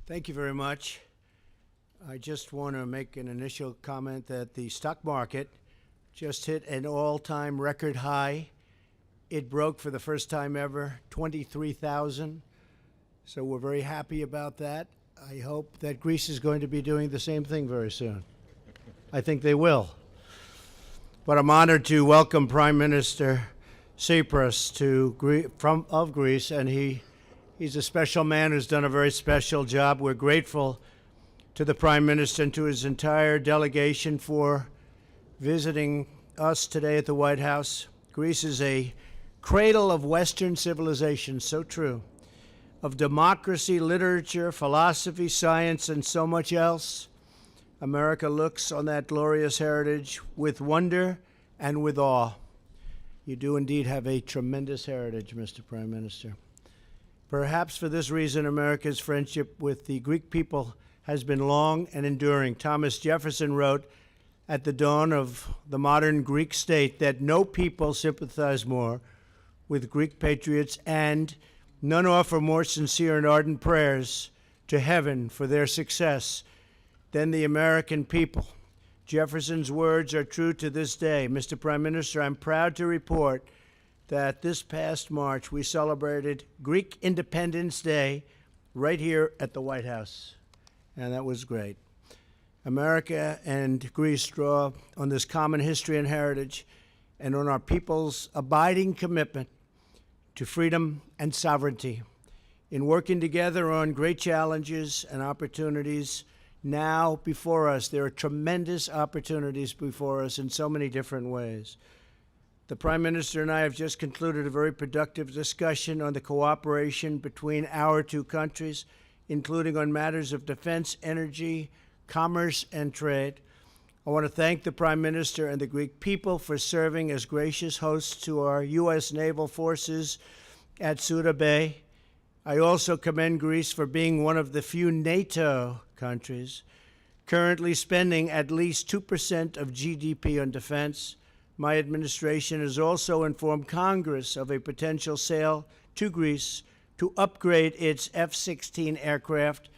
Thank you very much. I just want to make an initial comment that the stock market just hit an all-time record high. It broke for the first time ever 23,000. So we're very happy about that. I hope that Greece is going to be doing the same thing very soon. I think they will. But I'm honored to welcome Prime Minister Tsipras of Greece, and he's a special man who's done a very special job. We're grateful to the Prime Minister and to his entire delegation for visiting us today at the White House. Greece is a cradle of Western civilization, so true, of democracy, literature, philosophy, science, and so much else. America looks on that glorious heritage with wonder and with awe. You do indeed have a tremendous heritage, Mr. Prime Minister. Perhaps for this reason, America's friendship with the Greek people has been long and enduring. Thomas Jefferson wrote at the dawn of the modern Greek state that no people sympathize more with Greek patriots, and none offer more sincere and ardent prayers to heaven for their success than the American people. Jefferson's words are true to this day. Mr. Prime Minister, I'm proud to report that this past March we celebrated Greek Independence Day right here at the White House, and that was great. America and Greece draw on this common history and heritage and on our people's abiding commitment to freedom and sovereignty. In working together on great challenges and opportunities now before us, there are tremendous opportunities before us in so many different ways. The Prime Minister and I have just concluded a very productive discussion on the cooperation between our two countries, including on matters of defense, energy, commerce, and trade. I want to thank the Prime Minister and the Greek people for serving as gracious hosts to our U.S. naval forces at Suda Bay. I also commend Greece for being one of the few NATO countries currently spending at least 2% of GDP on defense. My administration has also informed Congress of a potential sale to Greece to upgrade its F-16 aircraft.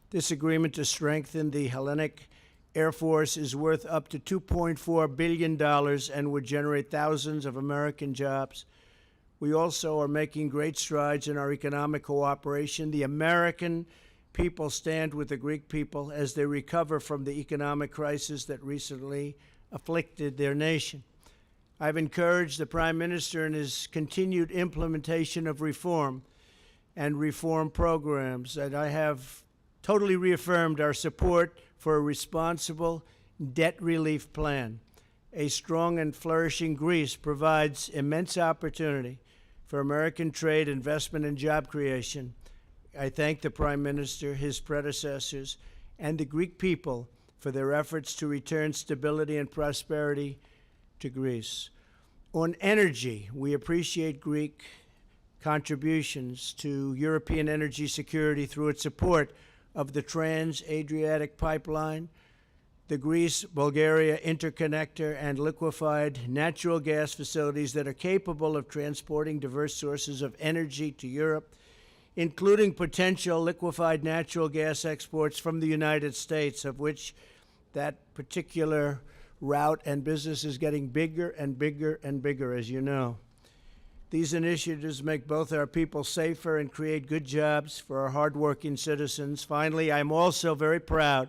This agreement to strengthen the Hellenic Air Force is worth up to $2.4 billion and would generate thousands of American jobs. We also are making great strides in our economic cooperation. The American people stand with the Greek people as they recover from the economic crisis that recently afflicted their nation. I've encouraged the Prime Minister in his continued implementation of reform and reform programs, and I have totally reaffirmed our support for a responsible debt relief plan. A strong and flourishing Greece provides immense opportunity for American trade, investment, and job creation. I thank the Prime Minister, his predecessors, and the Greek people for their efforts to return stability and prosperity to Greece. On energy, we appreciate Greek contributions to European energy security through its support of the Trans-Adriatic Pipeline, the Greece-Bulgaria interconnector, and liquefied natural gas facilities that are capable of transporting diverse sources of energy to Europe, including potential liquefied natural gas exports from the United States, of which that particular route and business is getting bigger and bigger and bigger, as you know. These initiatives make both our people safer and create good jobs for our hardworking citizens. Finally, I'm also very proud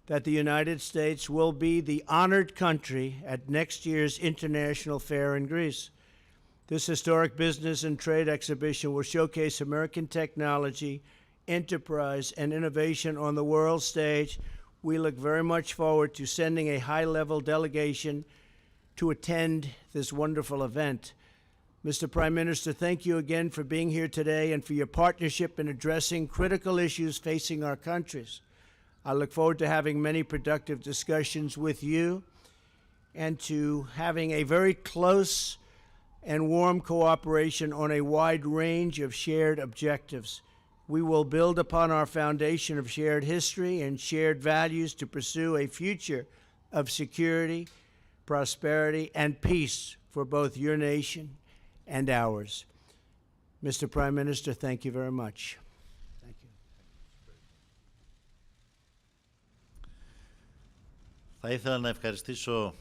that the United States will be the honored country at next year's International Fair in Greece. This historic business and trade exhibition will showcase American technology, enterprise, and innovation on the world stage. We look very much forward to sending a high-level delegation to attend this wonderful event. Mr. Prime Minister, thank you again for being here today and for your partnership in addressing critical issues facing our countries. I look forward to having many productive discussions with you and to having a very close and warm cooperation on a wide range of shared objectives. We will build upon our foundation of shared history and shared values to pursue a future of security, prosperity, and peace for both your nation and ours. Mr. Prime Minister, thank you very much. Thank you. Θα ήθελα να ευχαριστήσω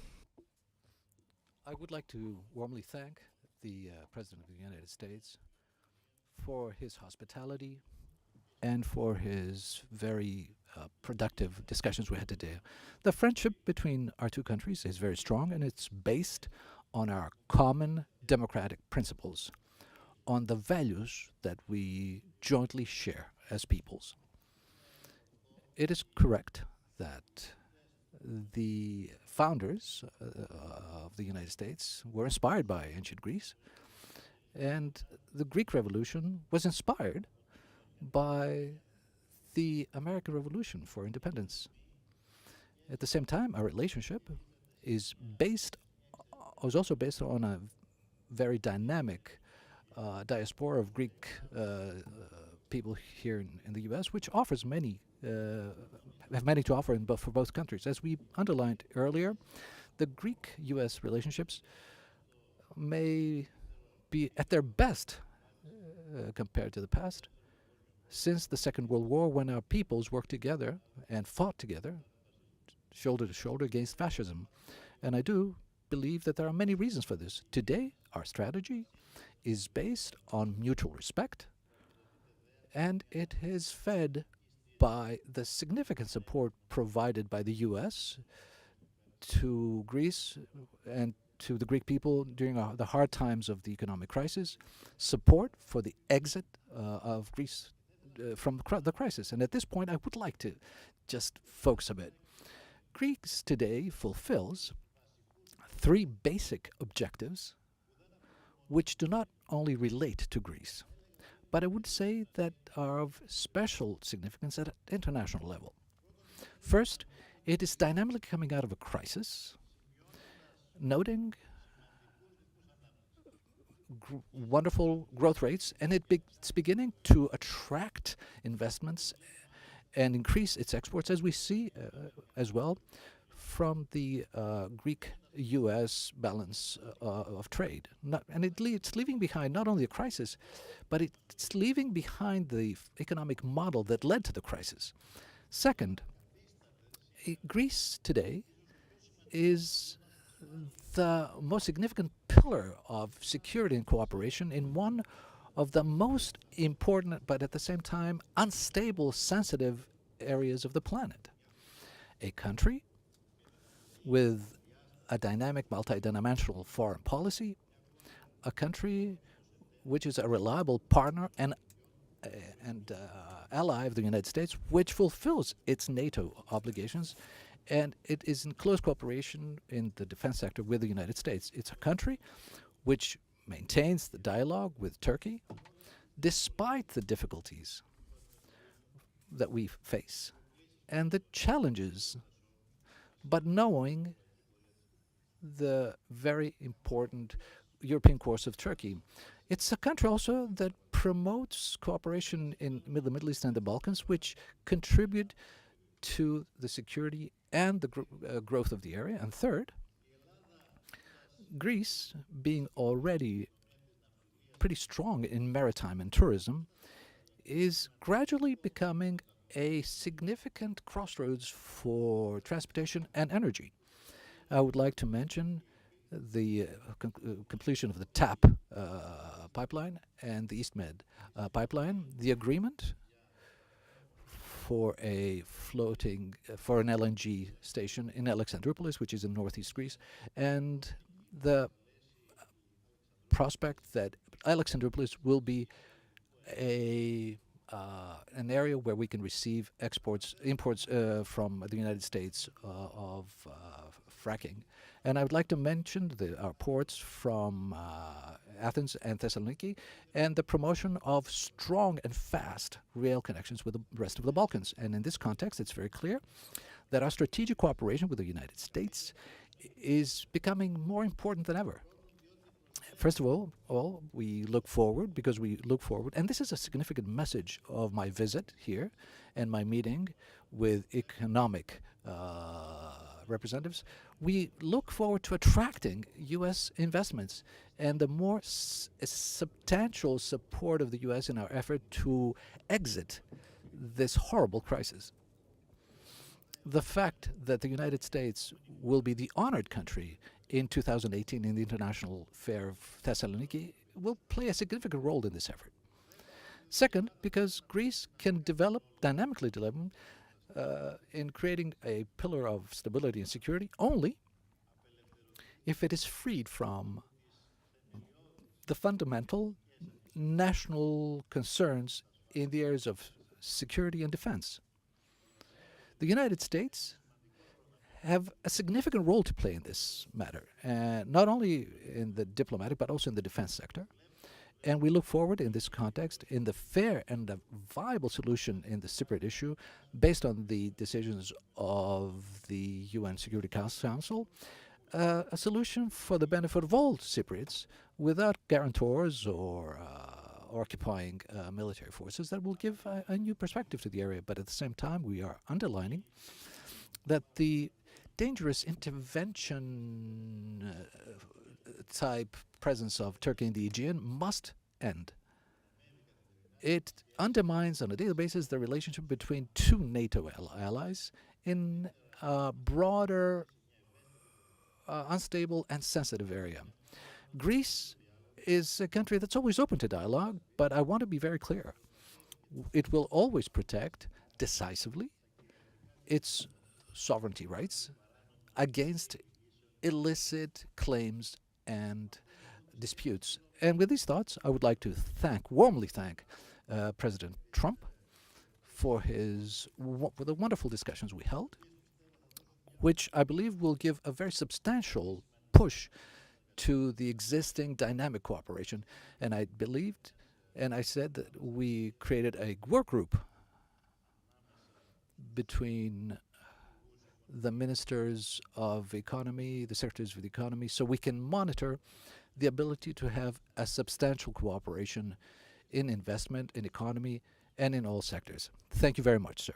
I would like to warmly thank the President of the United States for his hospitality and for his very productive discussions we had today. The friendship between our two countries is very strong, and it's based on our common democratic principles, on the values that we jointly share as peoples. It is correct that the founders of the United States were inspired by ancient Greece, and the Greek Revolution was inspired by the American Revolution for independence. At the same time, our relationship is also based on a very dynamic diaspora of Greek people here in the U.S., which offers have many to offer for both countries. As we underlined earlier, the Greek-U.S. relationships may be at their best compared to the past, since the Second World War, when our peoples worked together and fought together, shoulder to shoulder, against fascism. And I do believe that there are many reasons for this. Today, our strategy is based on mutual respect, and it is fed by the significant support provided by the U.S. to Greece and to the Greek people during the hard times of the economic crisis, support for the exit of Greece from the crisis. And at this point, I would like to just focus a bit. Greece today fulfills three basic objectives which do not only relate to Greece, but I would say that are of special significance at an international level. First, it is dynamically coming out of a crisis, noting wonderful growth rates, and it's beginning to attract investments and increase its exports, as we see as well from the Greek-U.S. balance of trade. It's leaving behind not only a crisis, but it's leaving behind the economic model that led to the crisis. Second, Greece today is the most significant pillar of security and cooperation in one of the most important, but at the same time unstable, sensitive areas of the planet. A country with a dynamic, multidimensional foreign policy, a country which is a reliable partner and ally of the United States, which fulfills its NATO obligations, and it is in close cooperation in the defense sector with the United States. It's a country which maintains the dialogue with Turkey despite the difficulties that we face and the challenges, but knowing the very important European course of Turkey. It's a country also that promotes cooperation in the Middle East and the Balkans, which contribute to the security and the growth of the area. And third, Greece, being already pretty strong in maritime and tourism, is gradually becoming a significant crossroads for transportation and energy. I would like to mention the completion of the TAP pipeline and the EastMed pipeline, the agreement for an LNG station in Alexandroupolis, which is in northeast Greece, and the prospect that Alexandroupolis will be an area where we can receive imports from the United States of fracking. And I would like to mention our ports from Athens and Thessaloniki, and the promotion of strong and fast rail connections with the rest of the Balkans. And in this context, it's very clear that our strategic cooperation with the United States is becoming more important than ever. First of all, we look forward, and this is a significant message of my visit here and my meeting with economic representatives. We look forward to attracting U.S. investments and the more substantial support of the U.S. in our effort to exit this horrible crisis. the fact that the United States will be the honored country in 2018 in the International Fair of Thessaloniki will play a significant role in this effort. Second, because Greece can dynamically develop, in creating a pillar of stability and security only if it is freed from the fundamental national concerns in the areas of security and defense. The United States have a significant role to play in this matter, not only in the diplomatic but also in the defense sector. And we look forward in this context in the fair and the viable solution in the Cypriot issue based on the decisions of the UN Security Council, a solution for the benefit of all Cypriots without guarantors or occupying military forces that will give a new perspective to the area. But at the same time, we are underlining that the dangerous intervention type presence of Turkey in the Aegean must end. It undermines on a daily basis the relationship between two NATO allies in a broader, unstable and sensitive area. Greece is a country that's always open to dialogue, but I want to be very clear. It will always protect decisively its sovereignty rights against illicit claims and disputes. And with these thoughts, I would like to warmly thank President Trump for the wonderful discussions we held, which I believe will give a very substantial push to the existing dynamic cooperation. And I believed, and I said that we created a work group between the ministers of economy, the secretaries of the economy, so we can monitor the ability to have a substantial cooperation in investment, in economy, and in all sectors. Thank you very much, sir.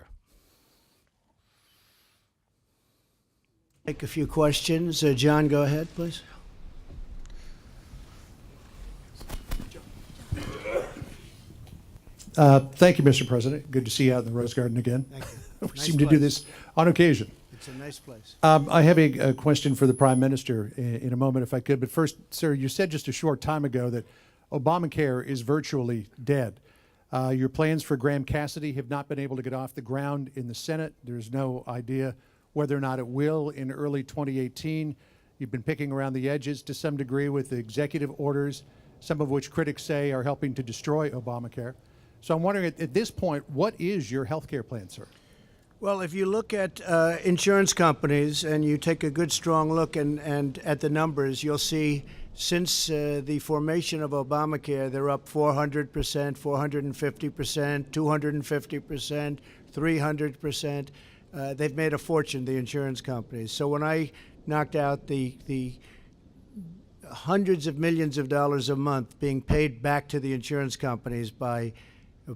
Take a few questions. John, go ahead, please. Thank you, Mr. President. Good to see you out in the Rose Garden again. Thank you. We Nice seem to do place. this on occasion. It's a nice place. I have a question for the Prime Minister in a moment, if I could. But first, sir, you said just a short time ago that Obamacare is virtually dead. Your plans for Graham Cassidy have not been able to get off the ground in the Senate. There's no idea whether or not it will in early 2018. You've been picking around the edges to some degree with the executive orders, some of which critics say are helping to destroy Obamacare. So I'm wondering, at this point, what is your health care plan, sir? Well, if you look at insurance companies and you take a good, strong look and at the numbers, you'll see since the formation of Obamacare, they're up 400%, 450%, 250%, 300%. They've made a fortune, the insurance companies. So when I knocked out the hundreds of millions of dollars a month being paid back to the insurance companies by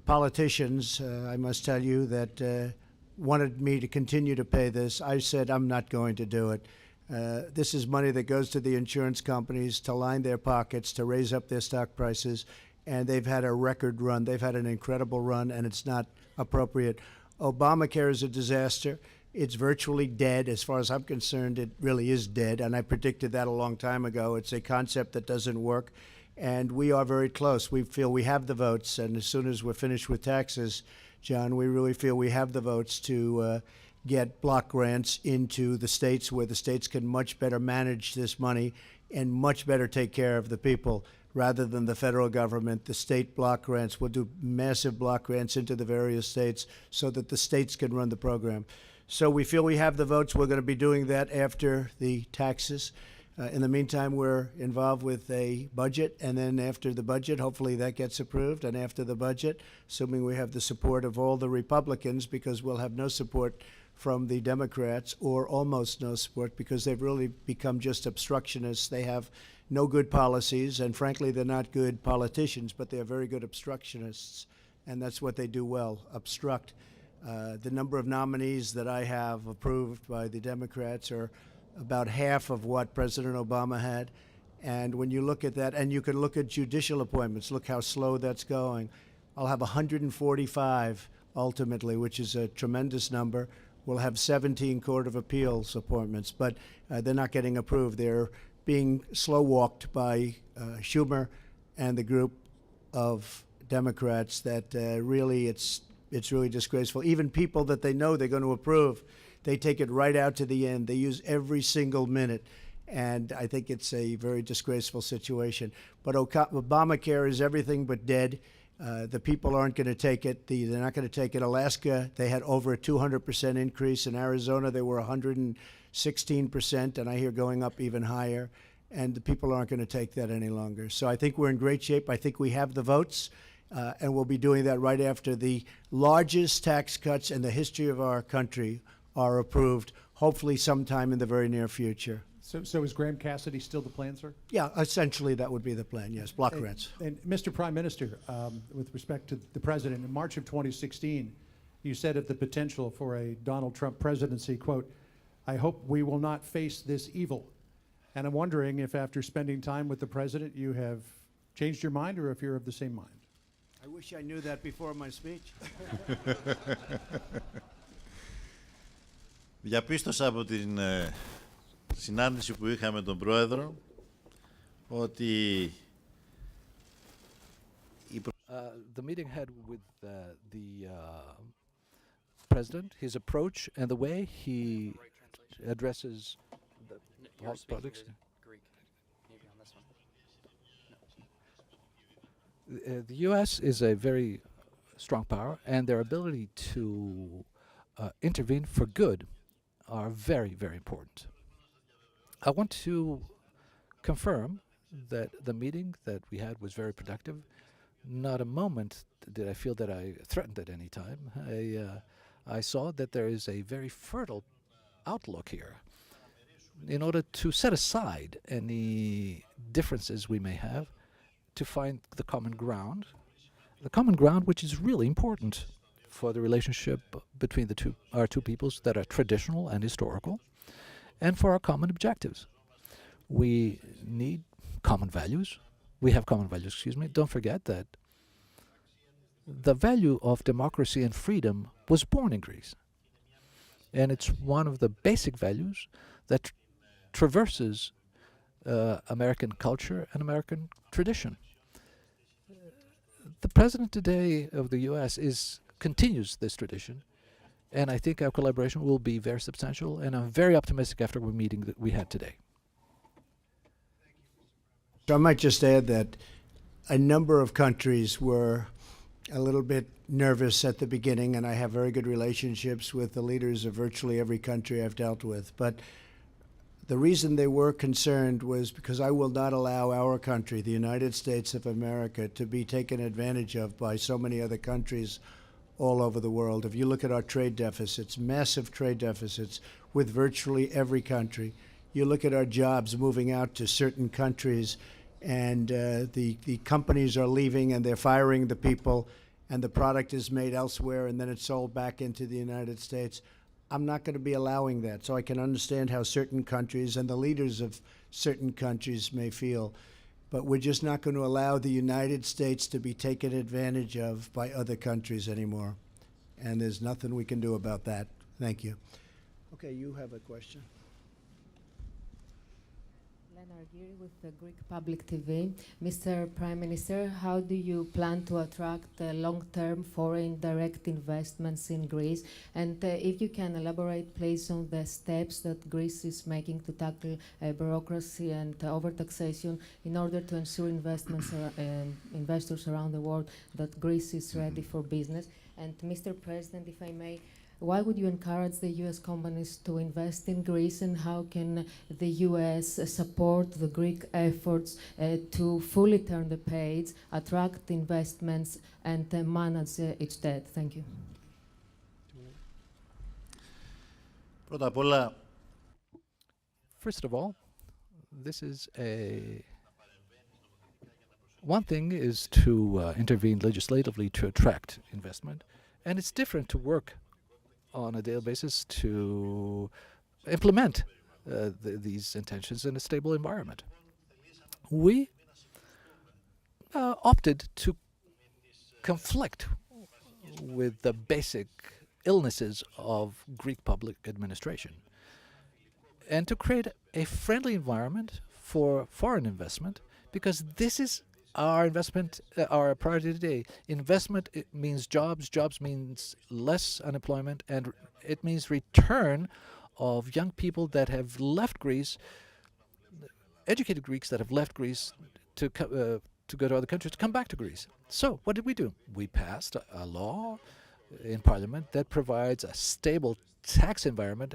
politicians, I must tell you, that wanted me to continue to pay this, I said I'm not going to do it. This is money that goes to the insurance companies to line their pockets, to raise up their stock prices, and they've had a record run. They've had an incredible run, and it's not appropriate. Obamacare is a disaster. It's virtually dead. As far as I'm concerned, it really is dead, and I predicted that a long time ago. It's a concept that doesn't work, and we are very close. We feel we have the votes, and as soon as we're finished with taxes, John, we really feel we have the votes to get block grants into the states where the states can much better manage this money and much better take care of the people rather than the federal government. The state block grants will do massive block grants into the various states so that the states can run the program. So we feel we have the votes. We're going to be doing that after the taxes. In the meantime, we're involved with a budget, and then after the budget, hopefully that gets approved, and after the budget, assuming we have the support of all the Republicans, because we'll have no support from the Democrats, or almost no support, because they've really become just obstructionists. They have no good policies, and frankly, they're not good politicians, but they're very good obstructionists, and that's what they do well, obstruct. The number of nominees that I have approved by the Democrats are about half of what President Obama had. And when you look at that, and you can look at judicial appointments, look how slow that's going. I'll have 145 ultimately, which is a tremendous number. We'll have 17 Court of Appeals appointments, but they're not getting approved. They're being slow-walked by Schumer and the group of Democrats that really it's really disgraceful. Even people that they know they're going to approve, they take it right out to the end. They use every single minute. And I think it's a very disgraceful situation. But Obamacare is everything but dead. The people aren't going to take it. They're not going to take it. Alaska, they had over a 200% increase. In Arizona, they were 116%, and I hear going up even higher. And the people aren't going to take that any longer. So I think we're in great shape. I think we have the votes, and we'll be doing that right after the largest tax cuts in the history of our country are approved, hopefully sometime in the very near future. So is Graham Cassidy still the plan, sir? Yeah, essentially that would be the plan, yes, block grants. And Mr. Prime Minister, with respect to the president, in March of 2016, you said of the potential for a Donald Trump presidency, quote, "I hope we will not face this evil." And I'm wondering if after spending time with the president, you have changed your mind or if you're of the same mind. I wish I knew that before my speech. Διαπίστωσα από την συνάντηση που είχαμε με τον Πρόεδρο ότι The meeting had with the president, his approach and the way he addresses the politics. Greek. Maybe on this one. The U.S. is a very strong power, and their ability to intervene for good are very, very important. I want to confirm that the meeting that we had was very productive. Not a moment did I feel that I threatened at any time. I saw that there is a very fertile outlook here in order to set aside any differences we may have to find the common ground which is really important for the relationship between our two peoples that are traditional and historical, and for our common objectives. We need common values. We have common values, excuse me. Don't forget that the value of democracy and freedom was born in Greece. And it's one of the basic values that traverses American culture and American tradition. The president today of the U.S. continues this tradition, and I think our collaboration will be very substantial, and I'm very optimistic after the meeting that we had today. So I might just add that a number of countries were a little bit nervous at the beginning, and I have very good relationships with the leaders of virtually every country I've dealt with. But the reason they were concerned was because I will not allow our country, the United States of America, to be taken advantage of by so many other countries all over the world. If you look at our trade deficits, massive trade deficits with virtually every country. You look at our jobs moving out to certain countries, and the companies are leaving and they're firing the people, and the product is made elsewhere and then it's sold back into the United States. I'm not going to be allowing that. So I can understand how certain countries and the leaders of certain countries may feel. But we're just not going to allow the United States to be taken advantage of by other countries anymore. And there's nothing we can do about that. Thank you. Okay, you have a question. With the Greek Public TV. Mr. Prime Minister, how do you plan to attract long-term foreign direct investments in Greece? And if you can elaborate, please, on the steps that Greece is making to tackle bureaucracy and overtaxation in order to ensure investors around the world that Greece is ready for business. And Mr. President, if I may, why would you encourage the U.S. companies to invest in Greece, and how can the U.S. support the Greek efforts to fully turn the page, attract investments, and manage its debt? Thank you. Πρώτα απ' όλα, First of all, one thing is to intervene legislatively to attract investment, and it's different to work on a daily basis to implement these intentions in a stable environment. We opted to conflict with the basic illnesses of Greek public administration, and to create a friendly environment for foreign investment, because this is our investment, our priority today. Investment, it means jobs. Jobs means less unemployment, and it means return of young people that have left Greece, educated Greeks that have left Greece to go to other countries, to come back to Greece. So what did we do? We passed a law in Parliament that provides a stable tax environment,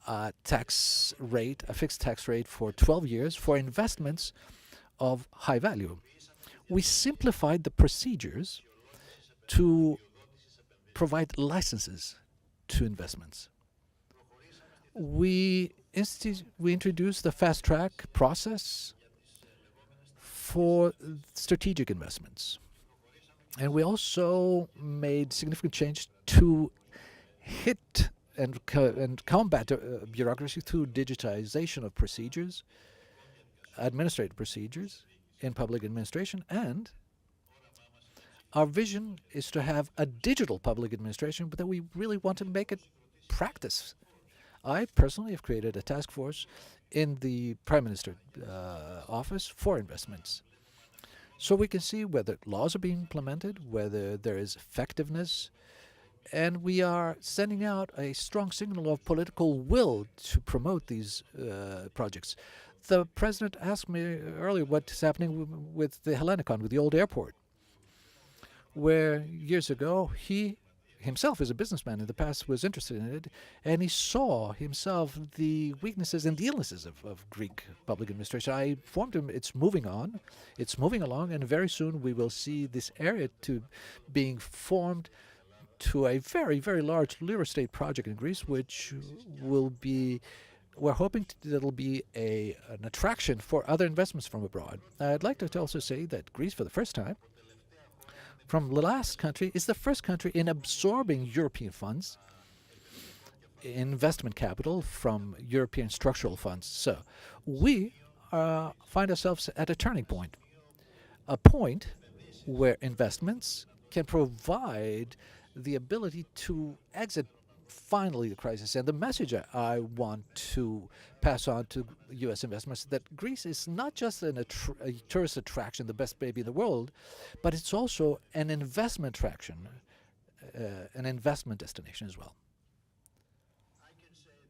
a fixed tax rate for 12 years for investments of high value. We simplified the procedures to provide licenses to investments. We introduced the fast track process for strategic investments. And we also made significant change to hit and combat bureaucracy through digitization of procedures, administrative procedures in public administration, and our vision is to have a digital public administration, but that we really want to make it practice. I personally have created a task force in the Prime Minister office for investments, so we can see whether laws are being implemented, whether there is effectiveness, and we are sending out a strong signal of political will to promote these projects. The President asked me earlier what's happening with the Hellenicon, with the old airport, where years ago he himself, as a businessman in the past, was interested in it, and he saw himself the weaknesses and the illnesses of Greek public administration. I informed him it's moving on, it's moving along, and very soon we will see this area being formed to a very, very large real estate project in Greece, which will be, we're hoping that'll be an attraction for other investments from abroad. I'd like to also say that Greece, for the first time, from the last country, is the first country in absorbing European funds, investment capital from European structural funds. So we find ourselves at a turning point, a point where investments can provide the ability to exit finally the crisis. And the message I want to pass on to U.S. investments that Greece is not just a tourist attraction, the best baby in the world, but it's also an investment attraction, an investment destination as well.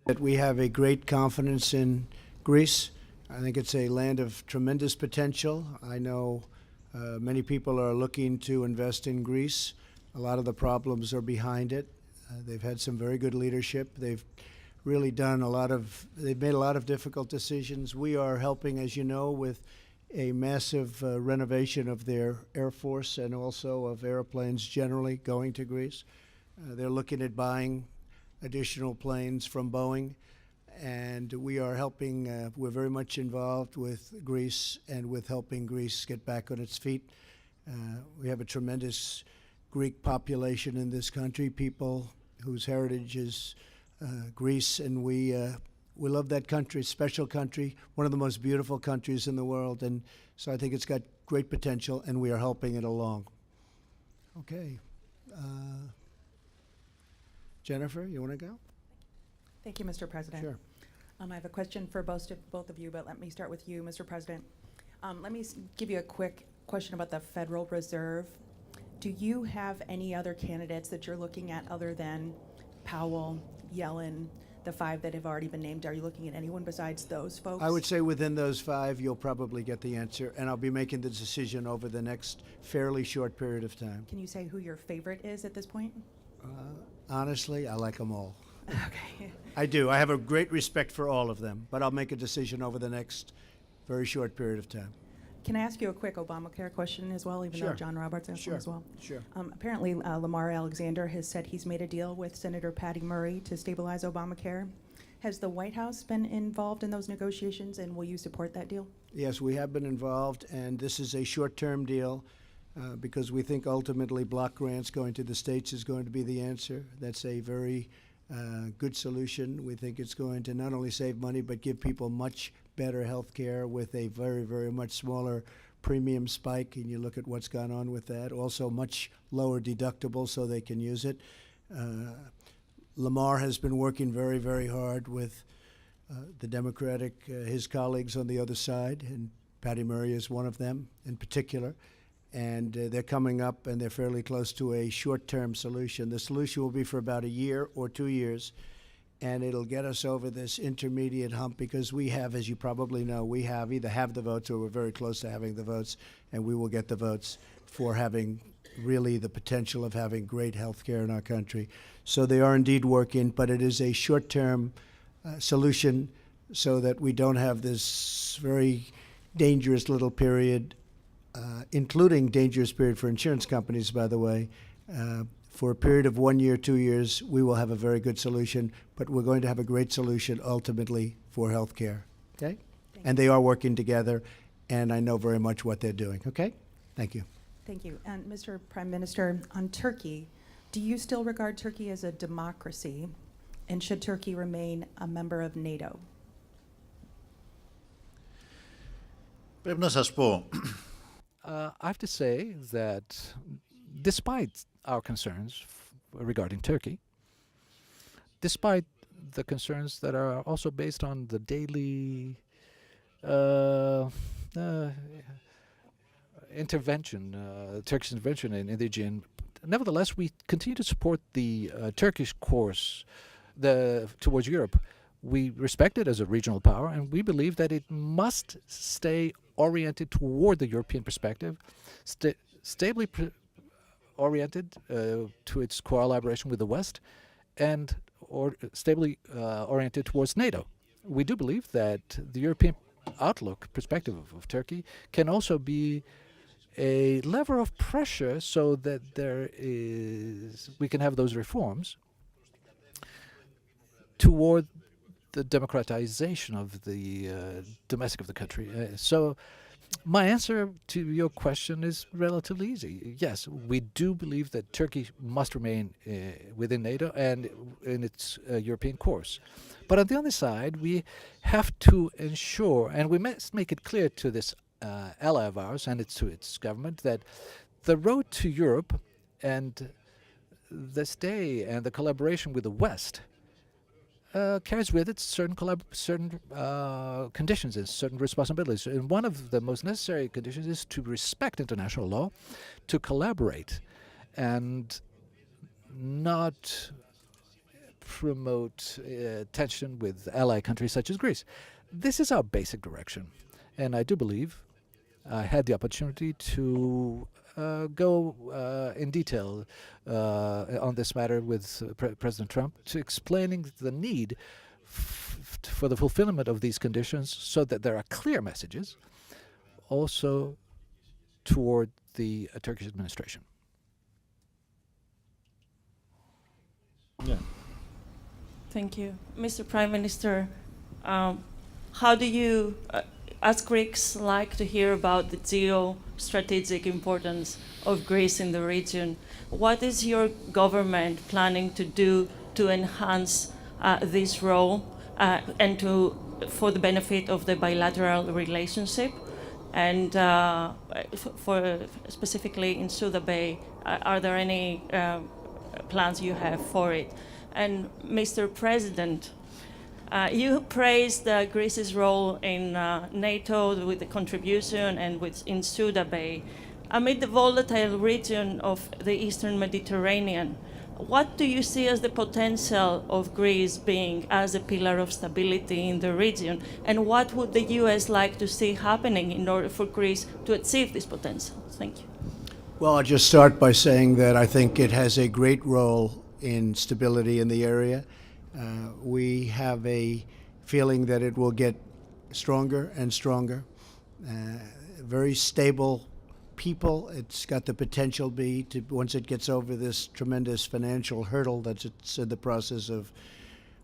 That we have a great confidence in Greece. I think it's a land of tremendous potential. I know many people are looking to invest in Greece. A lot of the problems are behind it. They've had some very good leadership. They've really done they've made a lot of difficult decisions. We are helping, as you know, with a massive renovation of their Air Force and also of airplanes generally going to Greece. They're looking at buying additional planes from Boeing, and we are helping, we're very much involved with Greece and with helping Greece get back on its feet. We have a tremendous Greek population in this country, people whose heritage is Greece, and we love that country, special country, one of the most beautiful countries in the world, and so I think it's got great potential, and we are helping it along. Okay. Jennifer, you want to go? Thank you, Mr. President. Sure. I have a question for both of you, but let me start with you, Mr. President. Let me give you a quick question about the Federal Reserve. Do you have any other candidates that you're looking at other than Powell, Yellen, the five that have already been named? Are you looking at anyone besides those folks? I would say within those five, you'll probably get the answer, and I'll be making the decision over the next fairly short period of time. Can you say who your favorite is at this point? Honestly, I like them all. Okay. I do. I have a great respect for all of them, but I'll make a decision over the next very short period of time. Can I ask you a quick Obamacare question as well, even Sure. though John Roberts asked one as well? Sure. Apparently, Lamar Alexander has said he's made a deal with Senator Patty Murray to stabilize Obamacare. Has the White House been involved in those negotiations, and will you support that deal? Yes, we have been involved, and this is a short-term deal because we think ultimately block grants going to the states is going to be the answer. That's a very good solution. We think it's going to not only save money but give people much better health care with a very, very much smaller premium spike, and you look at what's gone on with that. Also much lower deductible so they can use it. Lamar has been working very, very hard with the Democratic, his colleagues on the other side, and Patty Murray is one of them in particular. And they're coming up, and they're fairly close to a short-term solution. The solution will be for about a year or 2 years, and it'll get us over this intermediate hump because we have, as you probably know, we have either have the votes or we're very close to having the votes, and we will get the votes for having really the potential of having great health care in our country. So they are indeed working, but it is a short-term solution so that we don't have this very dangerous little period, including dangerous period for insurance companies, by the way. For a period of 1 year, 2 years, we will have a very good solution, but we're going to have a great solution ultimately for health care, okay? And they are working together, and I know very much what they're doing, okay? Thank you. Thank you. And Mr. Prime Minister, on Turkey, do you still regard Turkey as a democracy? And should Turkey remain a member of NATO? Πρέπει να σας πω, I have to say that despite our concerns regarding Turkey, despite the concerns that are also based on the daily Turkish intervention in the Aegean, nevertheless, we continue to support the Turkish course towards Europe. We respect it as a regional power, and we believe that it must stay oriented toward the European perspective, stably oriented to its collaboration with the West, and stably oriented towards NATO. We do believe that the European outlook perspective of Turkey can also be a lever of pressure so that we can have those reforms toward the democratization of the domestic of the country. So my answer to your question is relatively easy. Yes, we do believe that Turkey must remain within NATO and in its European course. But on the other side, we have to ensure, and we must make it clear to this ally of ours and to its government, that the road to Europe and the stay and the collaboration with the West carries with it certain conditions and certain responsibilities. And one of the most necessary conditions is to respect international law, to collaborate, and not promote tension with ally countries such as Greece. This is our basic direction. And I do believe I had the opportunity to go in detail on this matter with President Trump, to explaining the need for the fulfillment of these conditions so that there are clear messages also toward the Turkish administration. yeah. Thank you. Mr. Prime Minister, how do you, as Greeks, like to hear about the geostrategic importance of Greece in the region? What is your government planning to do to enhance this role and for the benefit of the bilateral relationship? And for specifically in Suda Bay, are there any plans you have for it? And Mr. President, you praised Greece's role in NATO with the contribution and in Suda Bay. Amid the volatile region of the Eastern Mediterranean, what do you see as the potential of Greece being as a pillar of stability in the region? And what would the US like to see happening in order for Greece to achieve this potential? Thank you. Well, I'll just start by saying that I think it has a great role in stability in the area. We have a feeling that it will get stronger and stronger. Very stable people. It's got the potential to once it gets over this tremendous financial hurdle that it's in the process of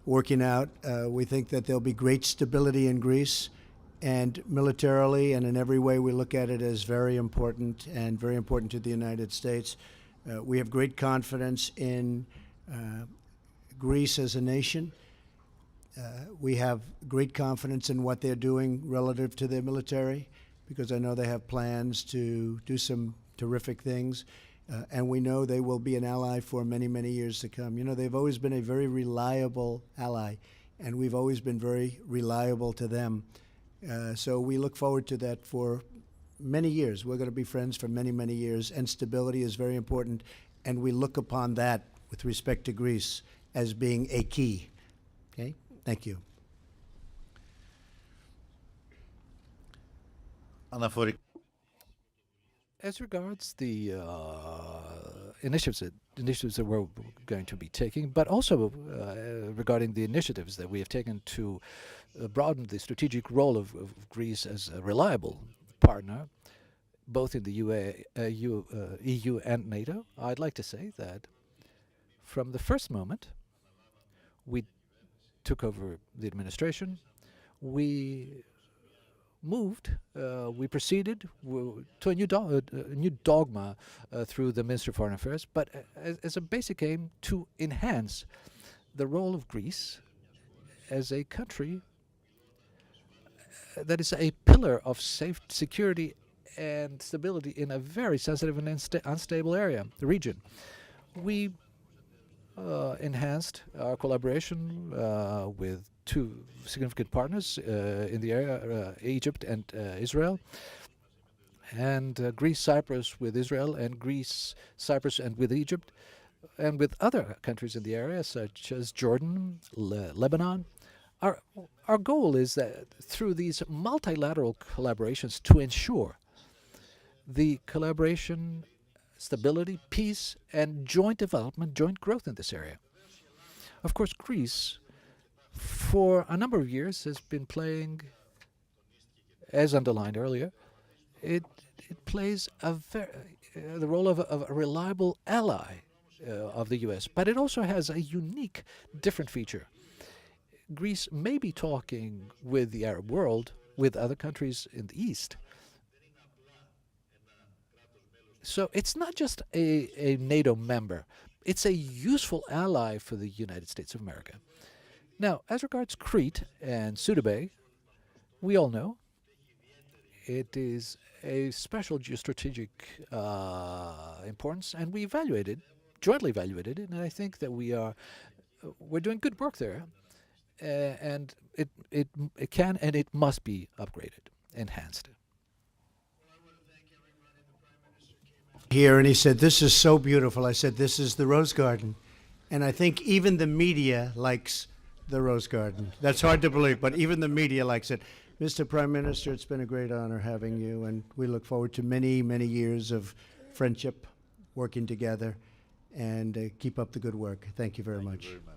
working out. We think that there'll be great stability in Greece, and militarily and in every way we look at it as very important and very important to the United States. We have great confidence in Greece as a nation. We have great confidence in what they're doing relative to their military, because I know they have plans to do some terrific things. And we know they will be an ally for many, many years to come. You know, they've always been a very reliable ally, and we've always been very reliable to them. So we look forward to that for many years. We're going to be friends for many, many years, and stability is very important, and we look upon that with respect to Greece as being a key. Okay? Thank you. Αναφορικά As regards the initiatives that we're going to be taking, but also regarding the initiatives that we have taken to broaden the strategic role of Greece as a reliable partner, both in the EU and NATO, I'd like to say that from the first moment we took over the administration, we proceeded to a new dogma through the Ministry of Foreign Affairs, but as a basic aim to enhance the role of Greece as a country that is a pillar of security and stability in a very sensitive and unstable area, the region. We enhanced our collaboration with two significant partners in the area, Egypt and Israel, and Greece, Cyprus with Israel, and Greece, Cyprus, and with Egypt, and with other countries in the area, such as Jordan, Lebanon. Our goal is that through these multilateral collaborations to ensure the collaboration, stability, peace, and joint development, joint growth in this area. Of course, Greece, for a number of years, has been playing, as underlined earlier, it plays the role of a reliable ally of the U.S., but it also has a unique, different feature. Greece may be talking with the Arab world, with other countries in the East. So it's not just a NATO member. It's a useful ally for the United States of America. Now, as regards Crete and Sudabe, we all know it is a special geostrategic importance, and we jointly evaluated it, and I think that we're doing good work there, and it can and it must be upgraded, enhanced. Here, and he said, "This is so beautiful." I said, "This is the Rose Garden." And I think even the media likes the Rose Garden. That's hard to believe, but even the media likes it. Mr. Prime Minister, it's been a great honor having you, and we look forward to many, many years of friendship, working together, and keep up the good work. Thank you very much. very much.